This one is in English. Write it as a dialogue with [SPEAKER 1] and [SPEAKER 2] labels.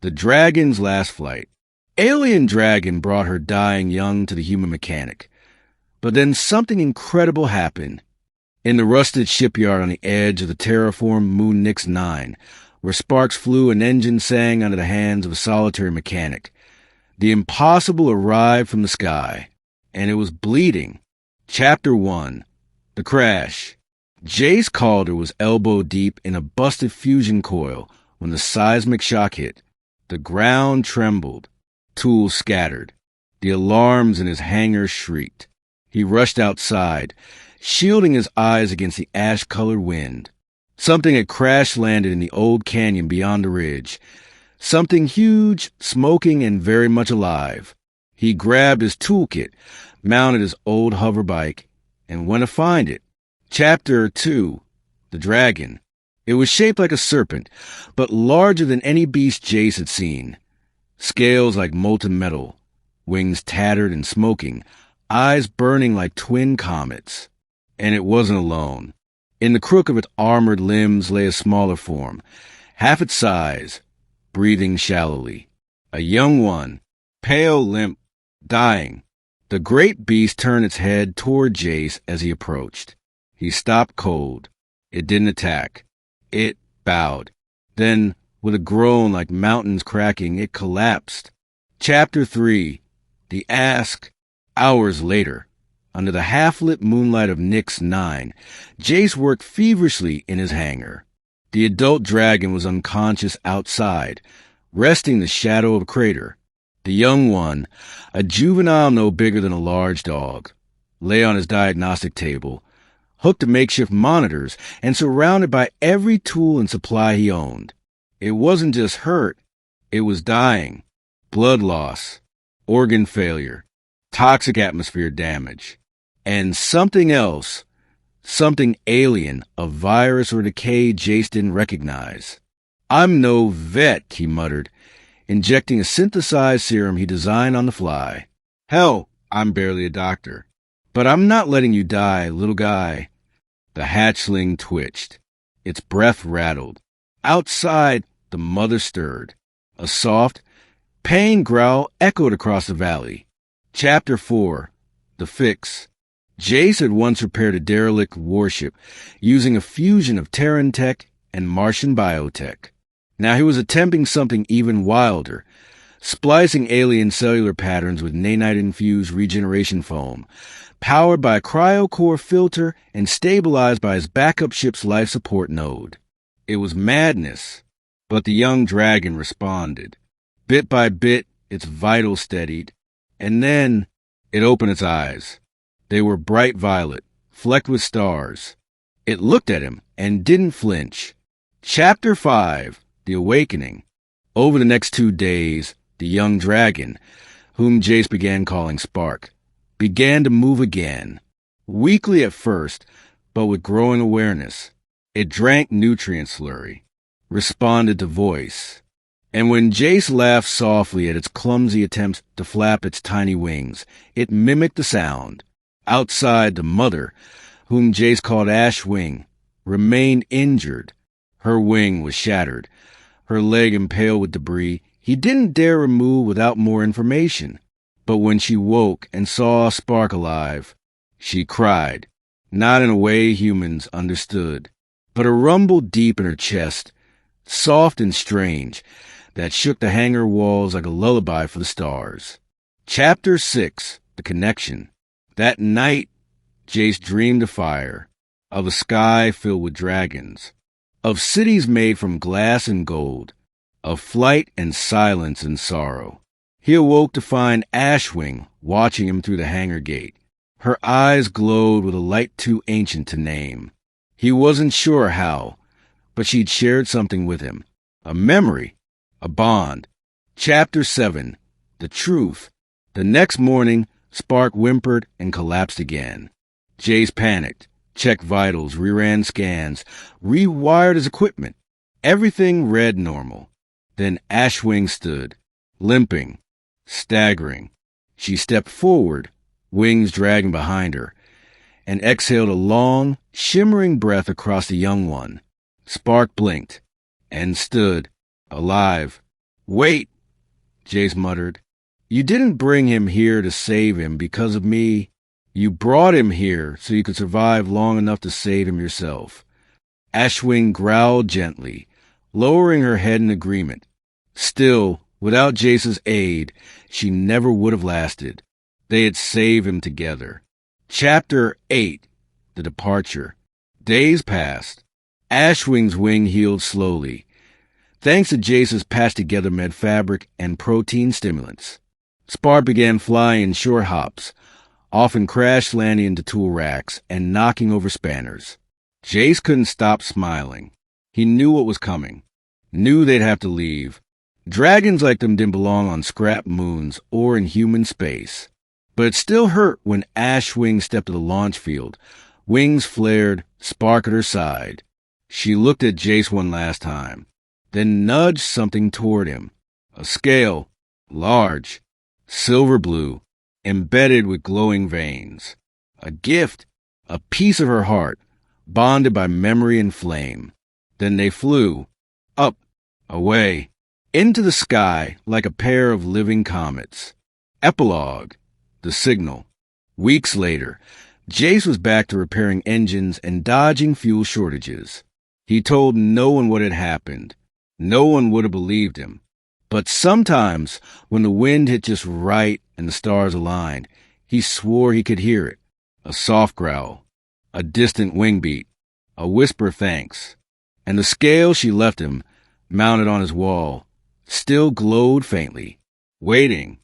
[SPEAKER 1] The Dragon's Last Flight. Alien Dragon brought her dying young to the human mechanic. But then something incredible happened. In the rusted shipyard on the edge of the terraformed moon Nix 9, where sparks flew and engines sang under the hands of a solitary mechanic, the impossible arrived from the sky, and it was bleeding. Chapter 1. The Crash. Jace Calder was elbow deep in a busted fusion coil when the seismic shock hit. The ground trembled. Tools scattered. The alarms in his hangar shrieked. He rushed outside, shielding his eyes against the ash-colored wind. Something had crash-landed in the old canyon beyond the ridge. Something huge, smoking, and very much alive. He grabbed his toolkit, mounted his old hover bike, and went to find it. Chapter 2. The Dragon. It was shaped like a serpent, but larger than any beast Jace had seen. Scales like molten metal, wings tattered and smoking, eyes burning like twin comets. And it wasn't alone. In the crook of its armored limbs lay a smaller form, half its size, breathing shallowly. A young one, pale, limp, dying. The great beast turned its head toward Jace as he approached. He stopped cold. It didn't attack. It bowed. Then, with a groan like mountains cracking, it collapsed. Chapter 3. The Ask. Hours later, under the half-lit moonlight of Nix 9, Jace worked feverishly in his hangar. The adult dragon was unconscious outside, resting in the shadow of a crater. The young one, a juvenile no bigger than a large dog, lay on his diagnostic table, hooked to makeshift monitors and surrounded by every tool and supply he owned. It wasn't just hurt, it was dying. Blood loss, organ failure, toxic atmosphere damage, and something else, something alien, a virus or decay Jace didn't recognize. "I'm no vet," he muttered, injecting a synthesized serum he designed on the fly. "Hell, I'm barely a doctor. But I'm not letting you die, little guy." The hatchling twitched. Its breath rattled. Outside, the mother stirred. A soft, pain growl echoed across the valley. Chapter 4. The Fix. Jace had once repaired a derelict warship using a fusion of Terran tech and Martian biotech. Now he was attempting something even wilder, splicing alien cellular patterns with nanite-infused regeneration foam, powered by a cryocore filter and stabilized by his backup ship's life support node. It was madness, but the young dragon responded. Bit by bit, its vitals steadied, and then it opened its eyes. They were bright violet, flecked with stars. It looked at him and didn't flinch. Chapter 5. The Awakening. Over the next 2 days, the young dragon, whom Jace began calling Spark, began to move again. Weakly at first, but with growing awareness. It drank nutrient slurry, responded to voice. And when Jace laughed softly at its clumsy attempts to flap its tiny wings, it mimicked the sound. Outside, the mother, whom Jace called Ashwing, remained injured. Her wing was shattered, her leg impaled with debris he didn't dare remove without more information. But when she woke and saw Spark alive, she cried, not in a way humans understood, but a rumble deep in her chest, soft and strange, that shook the hangar walls like a lullaby for the stars. Chapter 6. The Connection. That night, Jace dreamed of fire, of a sky filled with dragons, of cities made from glass and gold, of flight and silence and sorrow. He awoke to find Ashwing watching him through the hangar gate. Her eyes glowed with a light too ancient to name. He wasn't sure how, but she'd shared something with him. A memory, a bond. Chapter 7. The Truth. The next morning, Spark whimpered and collapsed again. Jace panicked, checked vitals, reran scans, rewired his equipment. Everything read normal. Then Ashwing stood, limping, staggering. She stepped forward, wings dragging behind her, and exhaled a long, shimmering breath across the young one. Spark blinked and stood, alive, Wait, Jace muttered. You didn't bring him here to save him because of me. You brought him here so you could survive long enough to save him yourself. Ashwing growled gently, lowering her head in agreement. Still, without Jace's aid, she never would have lasted. They had saved him together. Chapter 8. The Departure. Days passed. Ashwing's wing healed slowly, thanks to Jace's patched-together med fabric and protein stimulants. Spart began flying in short hops, often crash-landing into tool racks and knocking over spanners. Jace couldn't stop smiling. He knew what was coming. Knew they'd have to leave. Dragons like them didn't belong on scrap moons or in human space. But it still hurt when Ashwing stepped to the launch field. Wings flared, Spark at her side. She looked at Jace one last time, then nudged something toward him. A scale, large, silver blue, embedded with glowing veins. A gift, a piece of her heart, bonded by memory and flame. Then they flew, up, away, into the sky like a pair of living comets. Epilogue. The signal. Weeks later, Jace was back to repairing engines and dodging fuel shortages. He told no one what had happened. No one would have believed him. But sometimes, when the wind hit just right and the stars aligned, he swore he could hear it. A soft growl, a distant wing beat, a whisper thanks. And the scale she left him, mounted on his wall, still glowed faintly, waiting,